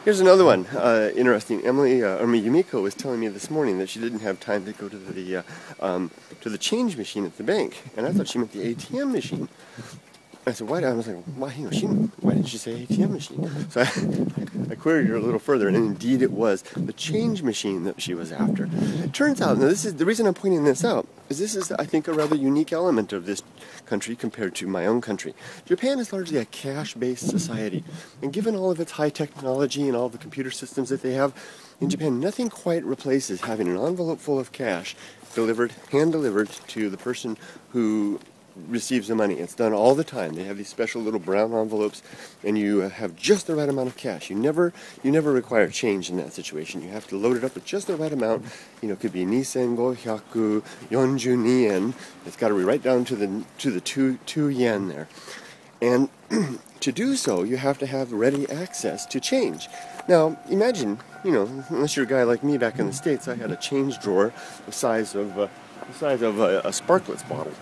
Here's another one. Interesting. Yumiko was telling me this morning that she didn't have time to go to the change machine at the bank, and I thought she meant the ATM machine. I said, why? I was like, why did she say ATM machine? So I queried her a little further, and indeed it was the change machine that she was after. It turns out, now this is the reason I'm pointing this out, is this is, I think, a rather unique element of this country compared to my own country. Japan is largely a cash-based society, and given all of its high technology and all the computer systems that they have, in Japan, nothing quite replaces having an envelope full of cash hand-delivered to the person who receives the money. It's done all the time. They have these special little brown envelopes, and you have just the right amount of cash. You never require change in that situation. You have to load it up with just the right amount. It could be 2,542 yen. It's got to be right down to the 2 yen there. And to do so, you have to have ready access to change. Now, imagine, unless you're a guy like me back in the States, I had a change drawer the size of a Sparkletts bottle.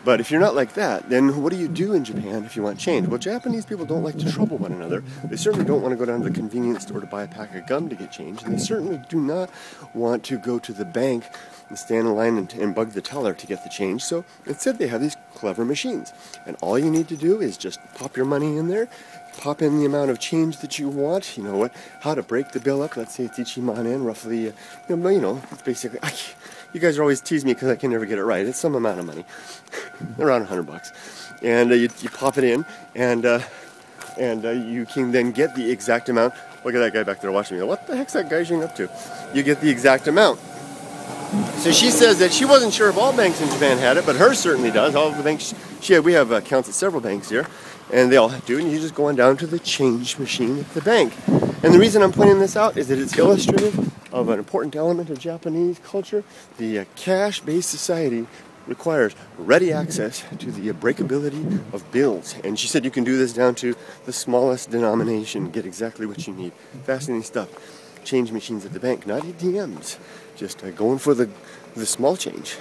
But if you're not like that, then what do you do in Japan if you want change? Well, Japanese people don't like to trouble one another. They certainly don't want to go down to the convenience store to buy a pack of gum to get change. And they certainly do not want to go to the bank and stand in line and bug the teller to get the change. So instead they have these clever machines. And all you need to do is just pop your money in there, pop in the amount of change that you want, how to break the bill up. Let's say it's ichimanen, roughly, it's basically, you guys are always tease me because I can never get it right. It's some amount of money, around $100. And you pop it in, and you can then get the exact amount. Look at that guy back there watching me. What the heck's that guy showing up to? You get the exact amount. So she says that she wasn't sure if all banks in Japan had it, but hers certainly does. All of the banks, we have accounts at several banks here, and they all do, and you just go on down to the change machine at the bank. And the reason I'm pointing this out is that it's illustrative of an important element of Japanese culture. The cash-based society requires ready access to the breakability of bills. And she said you can do this down to the smallest denomination, get exactly what you need. Fascinating stuff. Change machines at the bank, not ATMs. Just going for the small change.